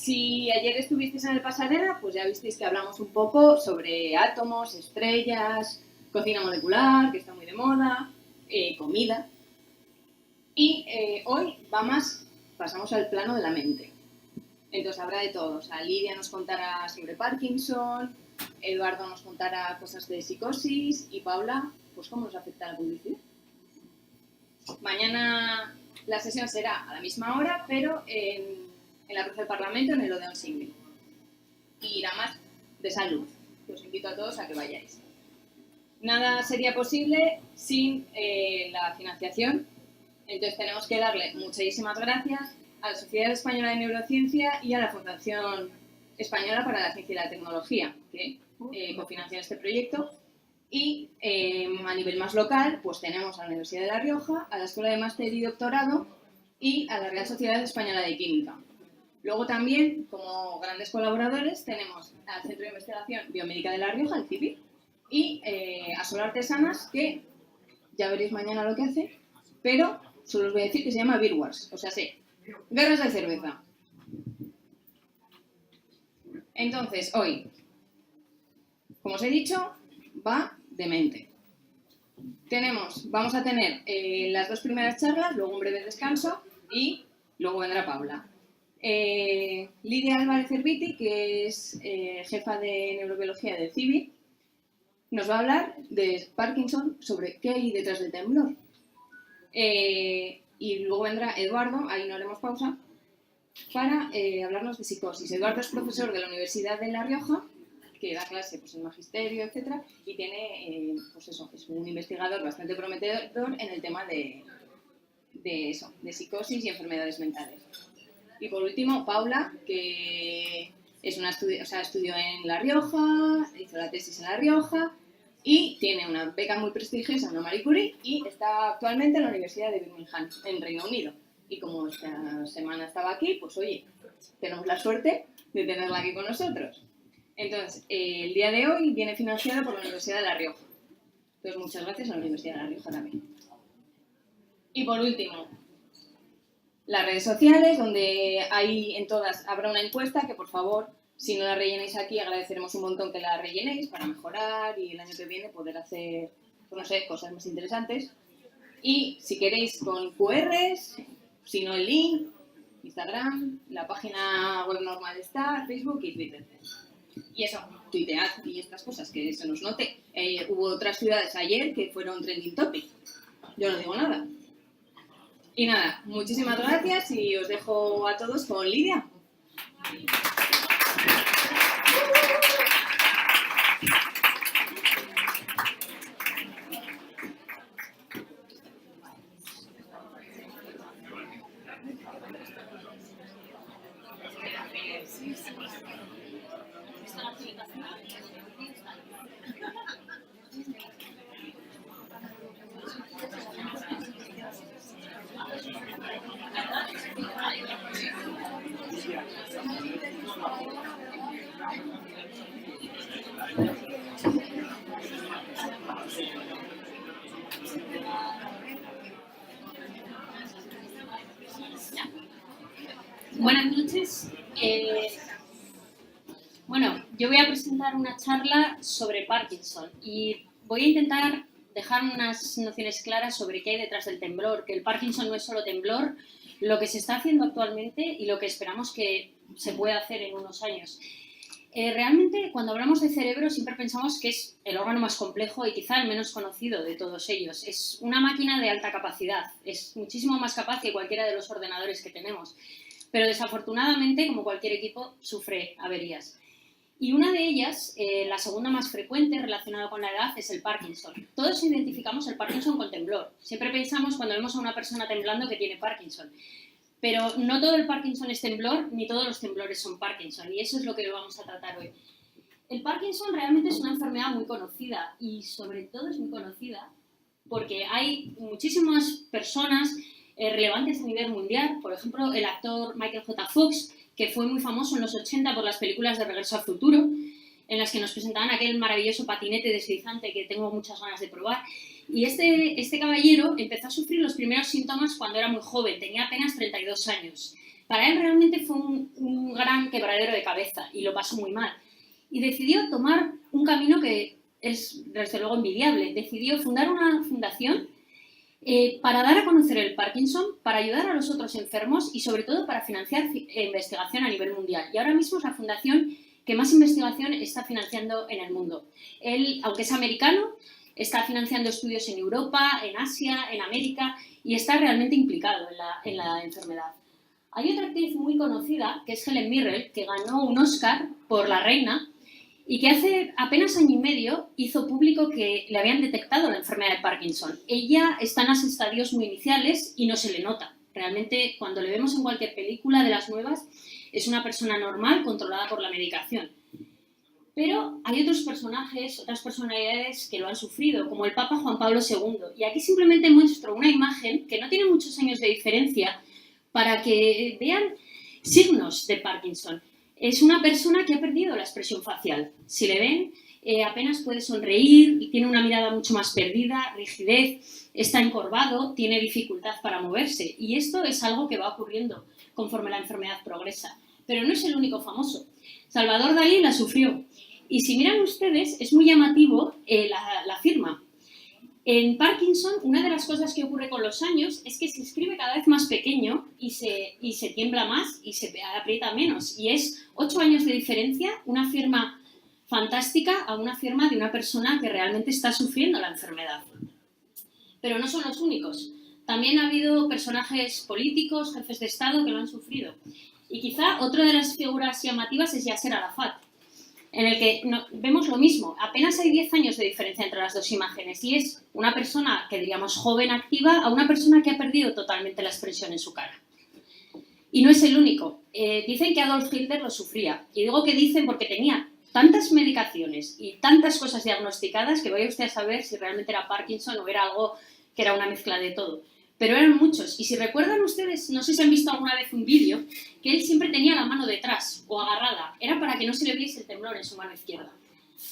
Si ayer estuvisteis en el Pasadena, pues ya visteis que hablamos un poco sobre átomos, estrellas, cocina molecular, que está muy de moda, comida. Y hoy pasamos al plano de la mente. Entonces habrá de todo. O sea, Lidia nos contará sobre Parkinson, Eduardo nos contará cosas de psicosis y Paula, pues cómo nos afecta la publicidad. Mañana la sesión será a la misma hora, pero en la Plaza del Parlamento, en el Odeón Sigli. Y irá más de salud. Os invito a todos a que vayáis. Nada sería posible sin la financiación. Entonces tenemos que darle muchísimas gracias a la Sociedad Española de Neurociencia y a la Fundación Española para la Ciencia y la Tecnología, que cofinancian este proyecto. Y a nivel más local, pues tenemos a la Universidad de La Rioja, a la Escuela de Máster y Doctorado y a la Real Sociedad Española de Química. Luego también, como grandes colaboradores, tenemos al Centro de Investigación Biomédica de La Rioja, el CIPI, y a Solo Artesanas, que ya veréis mañana lo que hace, pero solo os voy a decir que se llama Beer Wars, o sea, sí, guerras de cerveza. Entonces, hoy, como os he dicho, va de mente. Vamos a tener las dos primeras charlas, luego un breve descanso y luego vendrá Paula. Lidia Álvarez Cerviti, que es jefa de neurobiología del CIBI, nos va a hablar de Parkinson, sobre qué hay detrás del temblor. Y luego vendrá Eduardo, ahí no haremos pausa, para hablarnos de psicosis. Eduardo es profesor de la Universidad de La Rioja, que da clase pues, en magisterio, etcétera, y tiene, pues eso, es un investigador bastante prometedor en el tema de psicosis y enfermedades mentales. Y por último, Paula, que es estudió en La Rioja, hizo la tesis en La Rioja y tiene una beca muy prestigiosa, una Marie Curie, y está actualmente en la Universidad de Birmingham, en Reino Unido. Y como esta semana estaba aquí, pues oye, tenemos la suerte de tenerla aquí con nosotros. Entonces, el día de hoy viene financiado por la Universidad de La Rioja. Entonces, muchas gracias a la Universidad de La Rioja también. Y por último, las redes sociales, donde ahí en todas habrá una encuesta que, por favor, si no la rellenéis aquí, agradeceremos un montón que la rellenéis para mejorar y el año que viene poder hacer, pues no sé, cosas más interesantes. Y si queréis con QRs, si no el link, Instagram, la página web normal está, Facebook y Twitter. Y eso, tuitead y estas cosas, que se nos note. Hubo otras ciudades ayer que fueron trending topic. Yo no digo nada. Y nada, muchísimas gracias y os dejo a todos con Lidia. Buenas noches. Bueno, yo voy a presentar una charla sobre Parkinson y voy a intentar dejar unas nociones claras sobre qué hay detrás del temblor, que el Parkinson no es solo temblor, lo que se está haciendo actualmente y lo que esperamos que se pueda hacer en unos años. Realmente, cuando hablamos de cerebro, siempre pensamos que es el órgano más complejo y quizá el menos conocido de todos ellos. Es una máquina de alta capacidad, es muchísimo más capaz que cualquiera de los ordenadores que tenemos. Pero desafortunadamente, como cualquier equipo, sufre averías. Y una de ellas, la segunda más frecuente relacionada con la edad, es el Parkinson. Todos identificamos el Parkinson con temblor. Siempre pensamos cuando vemos a una persona temblando que tiene Parkinson. Pero no todo el Parkinson es temblor, ni todos los temblores son Parkinson. Y eso es lo que vamos a tratar hoy. El Parkinson realmente es una enfermedad muy conocida y sobre todo es muy conocida porque hay muchísimas personas relevantes a nivel mundial. Por ejemplo, el actor Michael J. Fox, que fue muy famoso en los 80 por las películas de Regreso al Futuro, en las que nos presentaban aquel maravilloso patinete deslizante que tengo muchas ganas de probar. Y este caballero empezó a sufrir los primeros síntomas cuando era muy joven, tenía apenas 32 años. Para él realmente fue un gran quebradero de cabeza y lo pasó muy mal. Y decidió tomar un camino que es, desde luego, envidiable. Decidió fundar una fundación para dar a conocer el Parkinson, para ayudar a los otros enfermos y, sobre todo, para financiar investigación a nivel mundial. Y ahora mismo es la fundación que más investigación está financiando en el mundo. Él, aunque es americano, está financiando estudios en Europa, en Asia, en América y está realmente implicado en la enfermedad. Hay otra actriz muy conocida, que es Helen Mirren, que ganó un Oscar por La Reina y que hace apenas año y medio hizo público que le habían detectado la enfermedad de Parkinson. Ella está en los estadios muy iniciales y no se le nota. Realmente, cuando le vemos en cualquier película de las nuevas, es una persona normal, controlada por la medicación. Pero hay otros personajes, otras personalidades que lo han sufrido, como el Papa Juan Pablo II. Y aquí simplemente muestro una imagen que no tiene muchos años de diferencia para que vean signos de Parkinson. Es una persona que ha perdido la expresión facial. Si le ven, apenas puede sonreír, y tiene una mirada mucho más perdida, rigidez, está encorvado, tiene dificultad para moverse. Y esto es algo que va ocurriendo conforme la enfermedad progresa. Pero no es el único famoso. Salvador Dalí la sufrió. Y si miran ustedes, es muy llamativo la firma. En Parkinson, una de las cosas que ocurre con los años es que se escribe cada vez más pequeño y se tiembla más y se aprieta menos. Y es 8 años de diferencia, una firma fantástica a una firma de una persona que realmente está sufriendo la enfermedad. Pero no son los únicos. También ha habido personajes políticos, jefes de Estado que lo han sufrido. Y quizá otra de las figuras llamativas es Yasser Arafat, en el que vemos lo mismo. Apenas hay 10 años de diferencia entre las dos imágenes y es una persona que diríamos joven, activa, a una persona que ha perdido totalmente la expresión en su cara. Y no es el único. Dicen que Adolf Hitler lo sufría. Y digo que dicen porque tenía tantas medicaciones y tantas cosas diagnosticadas que vaya usted a saber si realmente era Parkinson o era algo que era una mezcla de todo. Pero eran muchos. Y si recuerdan ustedes, no sé si han visto alguna vez un vídeo, que él siempre tenía la mano detrás o agarrada. Era para que no se le viese el temblor en su mano izquierda.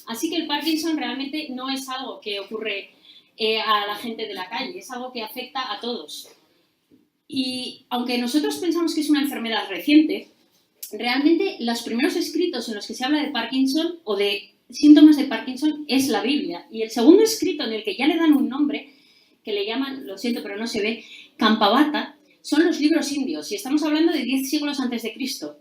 Así que el Parkinson realmente no es algo que ocurre a la gente de la calle, es algo que afecta a todos. Y aunque nosotros pensamos que es una enfermedad reciente, realmente los primeros escritos en los que se habla de Parkinson o de síntomas de Parkinson es la Biblia. Y el segundo escrito en el que ya le dan un nombre, que le llaman, lo siento pero no se ve, Campabata, son los libros indios, y estamos hablando de 10 siglos antes de Cristo.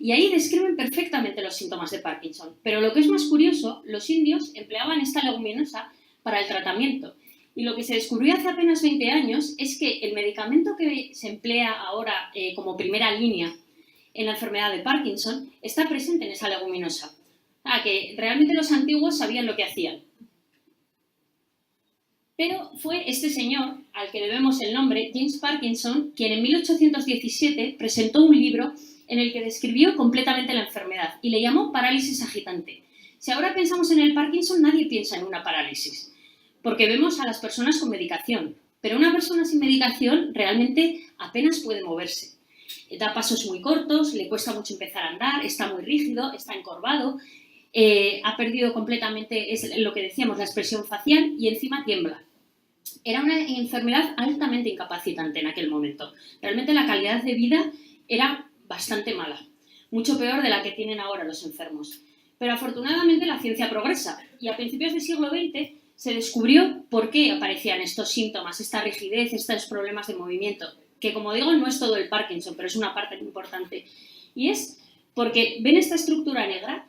Y ahí describen perfectamente los síntomas de Parkinson. Pero lo que es más curioso, los indios empleaban esta leguminosa para el tratamiento. Y lo que se descubrió hace apenas 20 años es que el medicamento que se emplea ahora como primera línea en la enfermedad de Parkinson está presente en esa leguminosa. Que realmente los antiguos sabían lo que hacían. Pero fue este señor, al que debemos el nombre, James Parkinson, quien en 1817 presentó un libro en el que describió completamente la enfermedad y le llamó parálisis agitante. Si ahora pensamos en el Parkinson, nadie piensa en una parálisis, porque vemos a las personas con medicación, pero una persona sin medicación realmente apenas puede moverse. Da pasos muy cortos, le cuesta mucho empezar a andar, está muy rígido, está encorvado, ha perdido completamente, es lo que decíamos, la expresión facial y encima tiembla. Era una enfermedad altamente incapacitante en aquel momento. Realmente la calidad de vida era bastante mala, mucho peor de la que tienen ahora los enfermos. Pero afortunadamente la ciencia progresa y a principios del siglo XX se descubrió por qué aparecían estos síntomas, esta rigidez, estos problemas de movimiento, que como digo no es todo el Parkinson, pero es una parte importante. Y es porque ven esta estructura negra,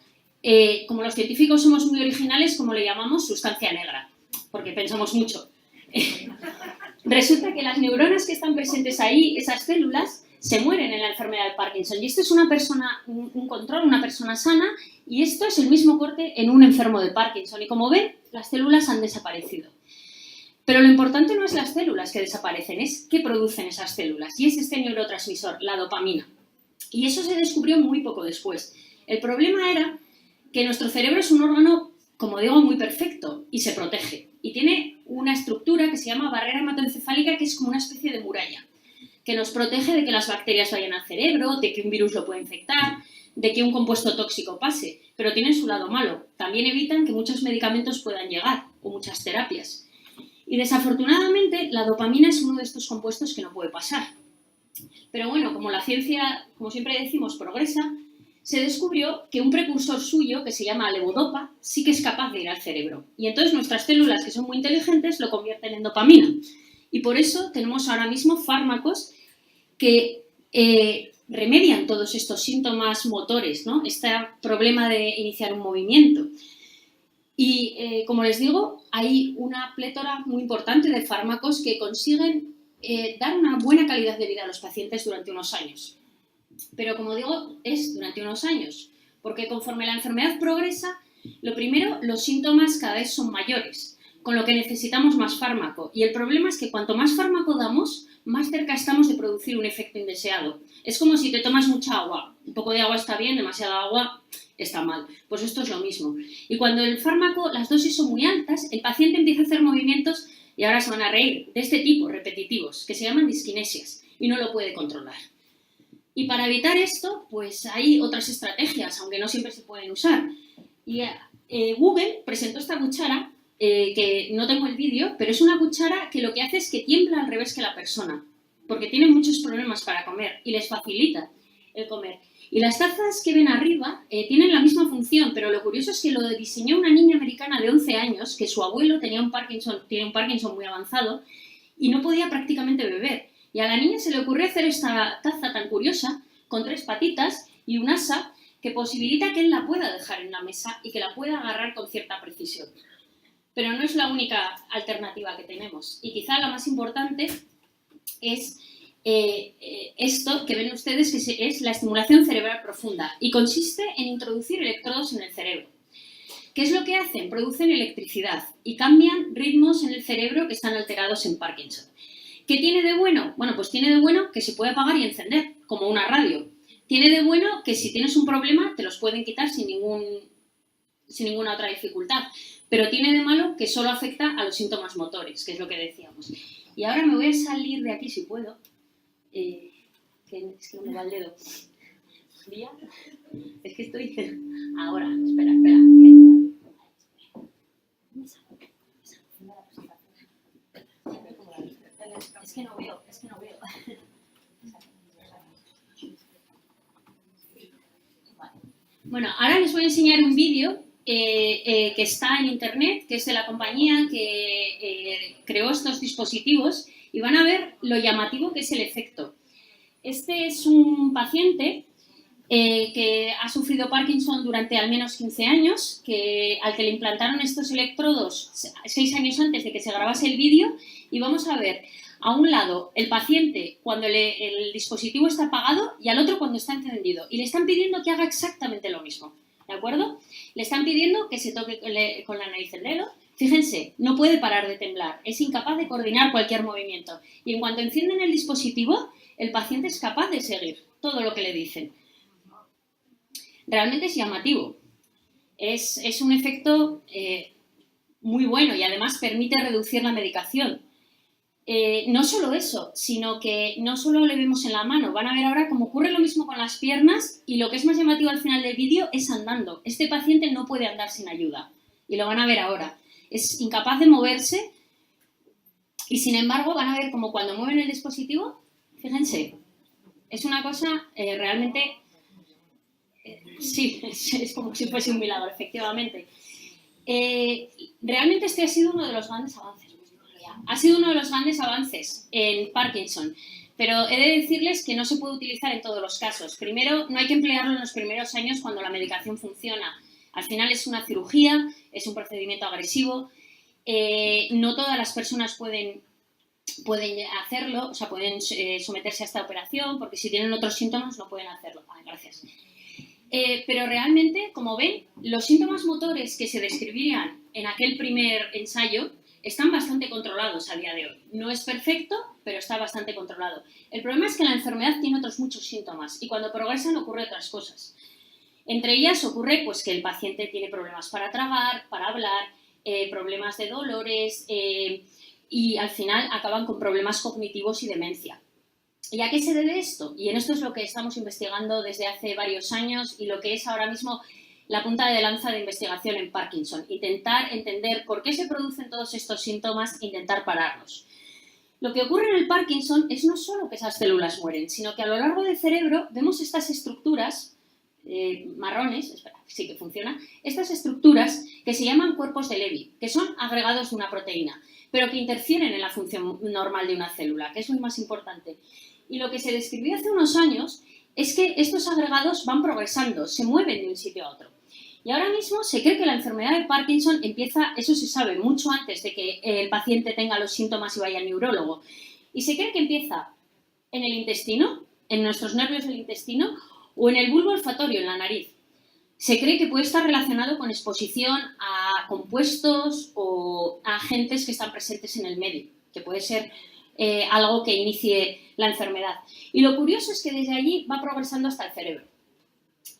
como los científicos somos muy originales, como le llamamos sustancia negra, porque pensamos mucho. Resulta que las neuronas que están presentes ahí, esas células, se mueren en la enfermedad de Parkinson. Y esto es una persona, un control, una persona sana, y esto es el mismo corte en un enfermo de Parkinson. Y como ven, las células han desaparecido. Pero lo importante no es las células que desaparecen, es qué producen esas células. Y es este neurotransmisor, la dopamina. Y eso se descubrió muy poco después. El problema era que nuestro cerebro es un órgano, como digo, muy perfecto y se protege. Y tiene una estructura que se llama barrera hematoencefálica, que es como una especie de muralla, que nos protege de que las bacterias vayan al cerebro, de que un virus lo pueda infectar, de que un compuesto tóxico pase. Pero tienen su lado malo. También evitan que muchos medicamentos puedan llegar, o muchas terapias. Y desafortunadamente, la dopamina es uno de estos compuestos que no puede pasar. Pero bueno, como la ciencia, como siempre decimos, progresa, se descubrió que un precursor suyo, que se llama levodopa, sí que es capaz de ir al cerebro. Y entonces nuestras células, que son muy inteligentes, lo convierten en dopamina. Y por eso tenemos ahora mismo fármacos que remedian todos estos síntomas motores, ¿no? Este problema de iniciar un movimiento. Y, como les digo, hay una plétora muy importante de fármacos que consiguen dar una buena calidad de vida a los pacientes durante unos años. Pero, como digo, es durante unos años, porque conforme la enfermedad progresa, lo primero, los síntomas cada vez son mayores, con lo que necesitamos más fármaco. Y el problema es que cuanto más fármaco damos, más cerca estamos de producir un efecto indeseado. Es como si te tomas mucha agua. Un poco de agua está bien, demasiada agua está mal. Pues esto es lo mismo. Y cuando el fármaco, las dosis son muy altas, el paciente empieza a hacer movimientos, y ahora se van a reír, de este tipo, repetitivos, que se llaman disquinesias, y no lo puede controlar. Y para evitar esto, pues hay otras estrategias, aunque no siempre se pueden usar. Y Google presentó esta cuchara, que no tengo el vídeo, pero es una cuchara que lo que hace es que tiembla al revés que la persona, porque tiene muchos problemas para comer y les facilita el comer. Y las tazas que ven arriba tienen la misma función, pero lo curioso es que lo diseñó una niña americana de 11 años, que su abuelo tiene un Parkinson muy avanzado y no podía prácticamente beber. Y a la niña se le ocurrió hacer esta taza tan curiosa, con 3 patitas y un asa, que posibilita que él la pueda dejar en la mesa y que la pueda agarrar con cierta precisión. Pero no es la única alternativa que tenemos. Y quizá la más importante es esto que ven ustedes, que es la estimulación cerebral profunda. Y consiste en introducir electrodos en el cerebro. ¿Qué es lo que hacen? Producen electricidad y cambian ritmos en el cerebro que están alterados en Parkinson. ¿Qué tiene de bueno? Bueno, pues tiene de bueno que se puede apagar y encender, como una radio. Tiene de bueno que si tienes un problema te los pueden quitar sin ninguna otra dificultad. Pero tiene de malo que solo afecta a los síntomas motores, que es lo que decíamos. Y ahora me voy a salir de aquí si puedo. Que es que no me va el dedo. Es que estoy... Ahora, espera. Es que no veo. Bueno, ahora les voy a enseñar un vídeo que está en internet, que es de la compañía que creó estos dispositivos, y van a ver lo llamativo que es el efecto. Este es un paciente que ha sufrido Parkinson durante al menos 15 años, al que le implantaron estos electrodos 6 años antes de que se grabase el vídeo, y vamos a ver a un lado el paciente cuando el dispositivo está apagado y al otro cuando está encendido, y le están pidiendo que haga exactamente lo mismo, ¿de acuerdo? Le están pidiendo que se toque con la nariz el dedo. Fíjense, no puede parar de temblar, es incapaz de coordinar cualquier movimiento, y en cuanto encienden el dispositivo, el paciente es capaz de seguir todo lo que le dicen. Realmente es llamativo. Es un efecto muy bueno y además permite reducir la medicación. No solo eso, sino que no solo le vemos en la mano, van a ver ahora cómo ocurre lo mismo con las piernas, y lo que es más llamativo al final del vídeo es andando. Este paciente no puede andar sin ayuda y lo van a ver ahora. Es incapaz de moverse y sin embargo van a ver cómo cuando mueven el dispositivo, fíjense, es una cosa realmente... sí, es como si fuese un milagro, efectivamente. Realmente este ha sido uno de los grandes avances. Ha sido uno de los grandes avances en Parkinson, pero he de decirles que no se puede utilizar en todos los casos. Primero, no hay que emplearlo en los primeros años cuando la medicación funciona. Al final es una cirugía, es un procedimiento agresivo. No todas las personas pueden hacerlo, o sea, pueden someterse a esta operación, porque si tienen otros síntomas no pueden hacerlo. Vale, gracias. Pero realmente, como ven, los síntomas motores que se describían en aquel primer ensayo están bastante controlados a día de hoy. No es perfecto, pero está bastante controlado. El problema es que la enfermedad tiene otros muchos síntomas y cuando progresan ocurren otras cosas. Entre ellas ocurre pues, que el paciente tiene problemas para tragar, para hablar, problemas de dolores y al final acaban con problemas cognitivos y demencia. ¿Y a qué se debe esto? Y en esto es lo que estamos investigando desde hace varios años y lo que es ahora mismo la punta de lanza de investigación en Parkinson. Intentar entender por qué se producen todos estos síntomas e intentar pararlos. Lo que ocurre en el Parkinson es no solo que esas células mueren, sino que a lo largo del cerebro vemos estas estructuras marrones, espera, sí que funciona, estas estructuras que se llaman cuerpos de Levy, que son agregados de una proteína, pero que interfieren en la función normal de una célula, que es lo más importante. Y lo que se describió hace unos años es que estos agregados van progresando, se mueven de un sitio a otro. Y ahora mismo se cree que la enfermedad de Parkinson empieza, eso se sabe, mucho antes de que el paciente tenga los síntomas y vaya al neurólogo. Y se cree que empieza en el intestino, en nuestros nervios del intestino, o en el bulbo olfatorio, en la nariz. Se cree que puede estar relacionado con exposición a compuestos o a agentes que están presentes en el medio, que puede ser algo que inicie la enfermedad. Y lo curioso es que desde allí va progresando hasta el cerebro.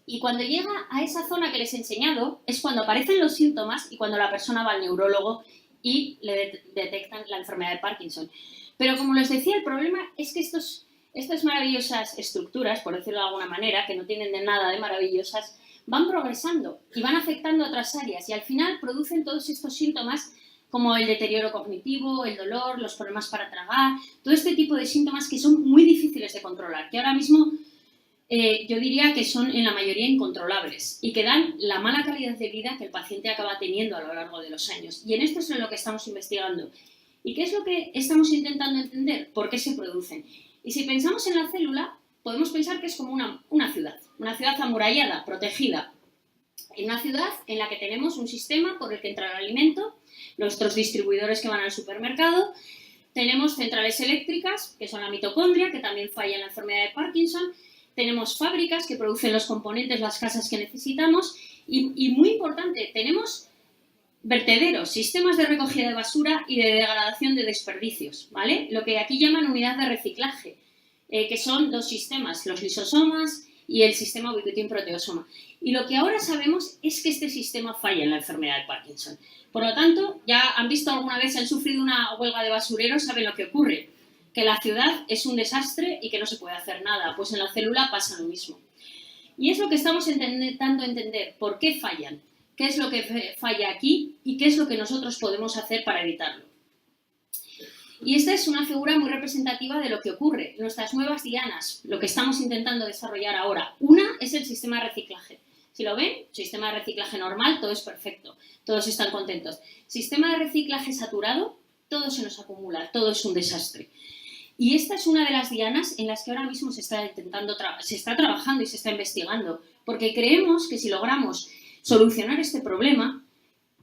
Y cuando llega a esa zona que les he enseñado es cuando aparecen los síntomas y cuando la persona va al neurólogo y le detectan la enfermedad de Parkinson. Pero como les decía, el problema es que estas maravillosas estructuras, por decirlo de alguna manera, que no tienen de nada de maravillosas, van progresando y van afectando a otras áreas y al final producen todos estos síntomas como el deterioro cognitivo, el dolor, los problemas para tragar, todo este tipo de síntomas que son muy difíciles de controlar, que ahora mismo yo diría que son en la mayoría incontrolables y que dan la mala calidad de vida que el paciente acaba teniendo a lo largo de los años. Y en esto es en lo que estamos investigando. ¿Y qué es lo que estamos intentando entender? ¿Por qué se producen? Y si pensamos en la célula, podemos pensar que es como una ciudad amurallada, protegida. En una ciudad en la que tenemos un sistema por el que entra el alimento, nuestros distribuidores que van al supermercado, tenemos centrales eléctricas, que son la mitocondria, que también falla en la enfermedad de Parkinson, tenemos fábricas que producen los componentes, las casas que necesitamos y muy importante, tenemos vertederos, sistemas de recogida de basura y de degradación de desperdicios, ¿vale? Lo que aquí llaman unidad de reciclaje, que son dos sistemas, los lisosomas y el sistema ubiquitin-proteosoma. Y lo que ahora sabemos es que este sistema falla en la enfermedad de Parkinson. Por lo tanto, ya han visto alguna vez, han sufrido una huelga de basureros, saben lo que ocurre, que la ciudad es un desastre y que no se puede hacer nada, pues en la célula pasa lo mismo. Y es lo que estamos intentando entender, ¿por qué fallan? ¿Qué es lo que falla aquí y qué es lo que nosotros podemos hacer para evitarlo? Y esta es una figura muy representativa de lo que ocurre. Nuestras nuevas dianas, lo que estamos intentando desarrollar ahora. Una es el sistema de reciclaje. Si lo ven, sistema de reciclaje normal, todo es perfecto, todos están contentos. Sistema de reciclaje saturado, todo se nos acumula, todo es un desastre. Y esta es una de las dianas en las que ahora mismo se está trabajando y se está investigando, porque creemos que si logramos solucionar este problema,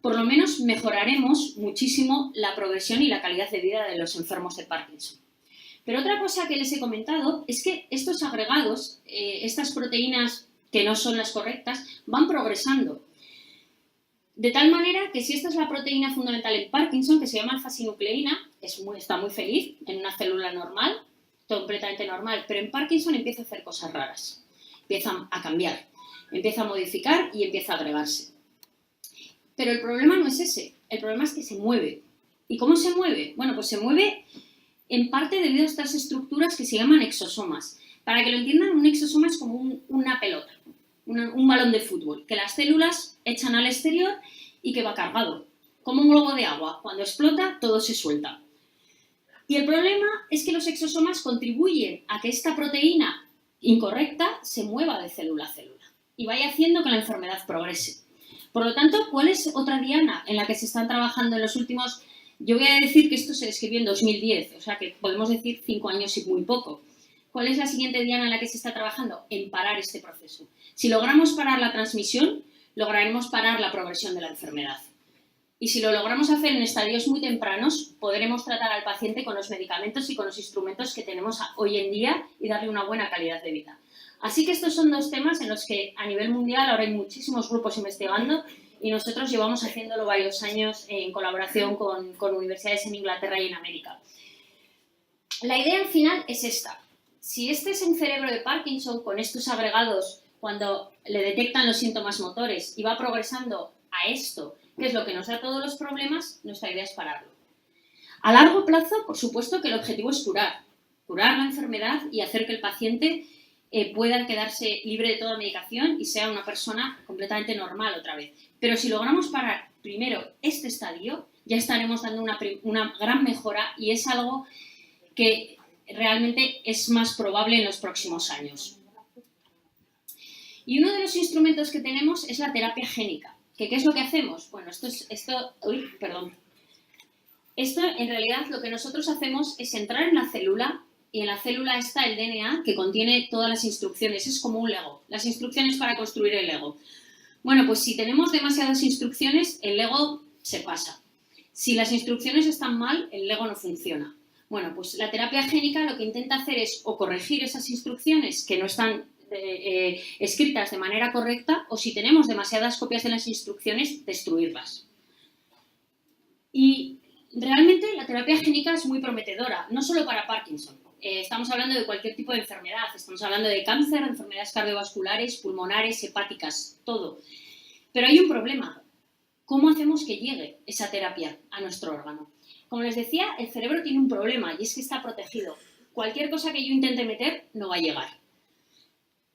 por lo menos mejoraremos muchísimo la progresión y la calidad de vida de los enfermos de Parkinson. Pero otra cosa que les he comentado es que estos agregados, estas proteínas que no son las correctas, van progresando. De tal manera que si esta es la proteína fundamental en Parkinson, que se llama alfa-sinucleína, está muy feliz en una célula normal, completamente normal, pero en Parkinson empieza a hacer cosas raras, empieza a cambiar, empieza a modificar y empieza a agregarse. Pero el problema no es ese, el problema es que se mueve. ¿Y cómo se mueve? Bueno, pues se mueve en parte debido a estas estructuras que se llaman exosomas. Para que lo entiendan, un exosoma es como una pelota, un balón de fútbol, que las células echan al exterior y que va cargado, como un globo de agua. Cuando explota, todo se suelta. Y el problema es que los exosomas contribuyen a que esta proteína incorrecta se mueva de célula a célula y vaya haciendo que la enfermedad progrese. Por lo tanto, ¿cuál es otra diana en la que se están trabajando en los últimos? Yo voy a decir que esto se describió en 2010, o sea que podemos decir 5 años y muy poco. ¿Cuál es la siguiente diana en la que se está trabajando? En parar este proceso. Si logramos parar la transmisión, lograremos parar la progresión de la enfermedad. Y si lo logramos hacer en estadios muy tempranos, podremos tratar al paciente con los medicamentos y con los instrumentos que tenemos hoy en día y darle una buena calidad de vida. Así que estos son dos temas en los que a nivel mundial ahora hay muchísimos grupos investigando y nosotros llevamos haciéndolo varios años en colaboración con universidades en Inglaterra y en América. La idea al final es esta. Si este es un cerebro de Parkinson con estos agregados cuando le detectan los síntomas motores y va progresando a esto, que es lo que nos da todos los problemas, nuestra idea es pararlo. A largo plazo, por supuesto que el objetivo es curar la enfermedad y hacer que el paciente pueda quedarse libre de toda medicación y sea una persona completamente normal otra vez. Pero si logramos parar primero este estadio, ya estaremos dando una gran mejora y es algo que realmente es más probable en los próximos años. Y uno de los instrumentos que tenemos es la terapia génica. ¿Qué es lo que hacemos? Bueno, esto en realidad lo que nosotros hacemos es entrar en la célula y en la célula está el DNA que contiene todas las instrucciones. Es como un Lego, las instrucciones para construir el Lego. Bueno, pues si tenemos demasiadas instrucciones, el Lego se pasa. Si las instrucciones están mal, el Lego no funciona. Bueno, pues la terapia génica lo que intenta hacer es o corregir esas instrucciones que no están escritas de manera correcta, o si tenemos demasiadas copias de las instrucciones, destruirlas. Y realmente la terapia génica es muy prometedora, no solo para Parkinson. Estamos hablando de cualquier tipo de enfermedad, estamos hablando de cáncer, de enfermedades cardiovasculares, pulmonares, hepáticas, todo. Pero hay un problema. ¿Cómo hacemos que llegue esa terapia a nuestro órgano? Como les decía, el cerebro tiene un problema y es que está protegido. Cualquier cosa que yo intente meter no va a llegar.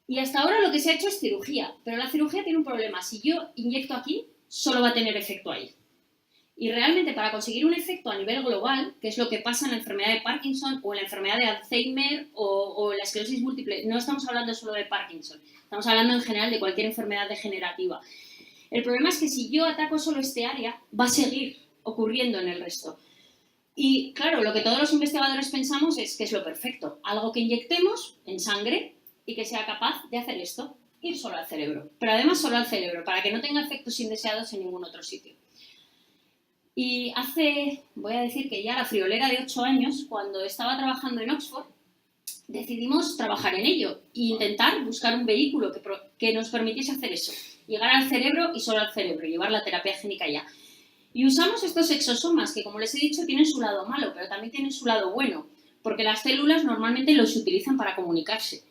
Y hasta ahora lo que se ha hecho es cirugía, pero la cirugía tiene un problema. Si yo inyecto aquí, solo va a tener efecto ahí. Y realmente para conseguir un efecto a nivel global, que es lo que pasa en la enfermedad de Parkinson o en la enfermedad de Alzheimer o la esclerosis múltiple, no estamos hablando solo de Parkinson, estamos hablando en general de cualquier enfermedad degenerativa. El problema es que si yo ataco solo este área, va a seguir ocurriendo en el resto. Y claro, lo que todos los investigadores pensamos es que es lo perfecto, algo que inyectemos en sangre y que sea capaz de hacer esto, ir solo al cerebro. Pero además solo al cerebro, para que no tenga efectos indeseados en ningún otro sitio. Y voy a decir que ya la friolera de 8 años, cuando estaba trabajando en Oxford, decidimos trabajar en ello e intentar buscar un vehículo que nos permitiese hacer eso. Llegar al cerebro y solo al cerebro, llevar la terapia génica allá. Y usamos estos exosomas que, como les he dicho, tienen su lado malo, pero también tienen su lado bueno, porque las células normalmente los utilizan para comunicarse.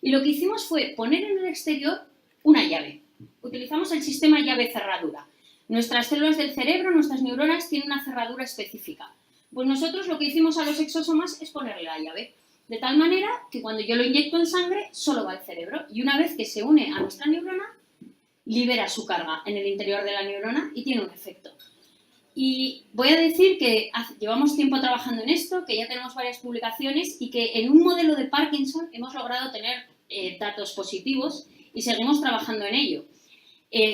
Y lo que hicimos fue poner en el exterior una llave. Utilizamos el sistema llave-cerradura. Nuestras células del cerebro, nuestras neuronas, tienen una cerradura específica. Pues nosotros lo que hicimos a los exosomas es ponerle la llave, de tal manera que cuando yo lo inyecto en sangre, solo va al cerebro. Y una vez que se une a nuestra neurona, libera su carga en el interior de la neurona y tiene un efecto. Y voy a decir que llevamos tiempo trabajando en esto, que ya tenemos varias publicaciones y que en un modelo de Parkinson hemos logrado tener datos positivos y seguimos trabajando en ello.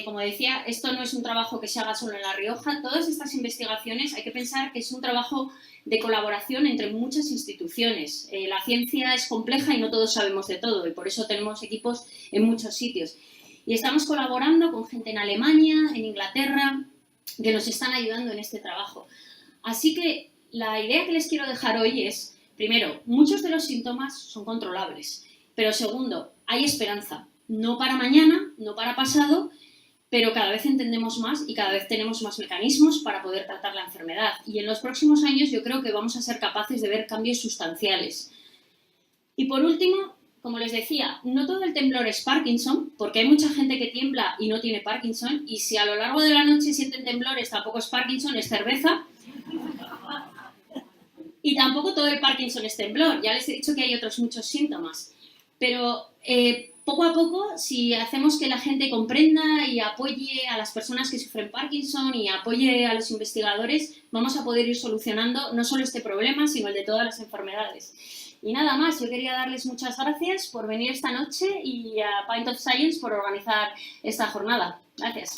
Como decía, esto no es un trabajo que se haga solo en La Rioja. Todas estas investigaciones hay que pensar que es un trabajo de colaboración entre muchas instituciones. La ciencia es compleja y no todos sabemos de todo y por eso tenemos equipos en muchos sitios. Y estamos colaborando con gente en Alemania, en Inglaterra, que nos están ayudando en este trabajo. Así que la idea que les quiero dejar hoy es, primero, muchos de los síntomas son controlables, pero segundo, hay esperanza. No para mañana, no para pasado, pero cada vez entendemos más y cada vez tenemos más mecanismos para poder tratar la enfermedad. Y en los próximos años yo creo que vamos a ser capaces de ver cambios sustanciales. Y por último, como les decía, no todo el temblor es Parkinson, porque hay mucha gente que tiembla y no tiene Parkinson, y si a lo largo de la noche sienten temblores, tampoco es Parkinson, es cerveza. Y tampoco todo el Parkinson es temblor, ya les he dicho que hay otros muchos síntomas. Pero poco a poco, si hacemos que la gente comprenda y apoye a las personas que sufren Parkinson y apoye a los investigadores, vamos a poder ir solucionando no solo este problema, sino el de todas las enfermedades. Y nada más, yo quería darles muchas gracias por venir esta noche y a Pint of Science por organizar esta jornada. Gracias.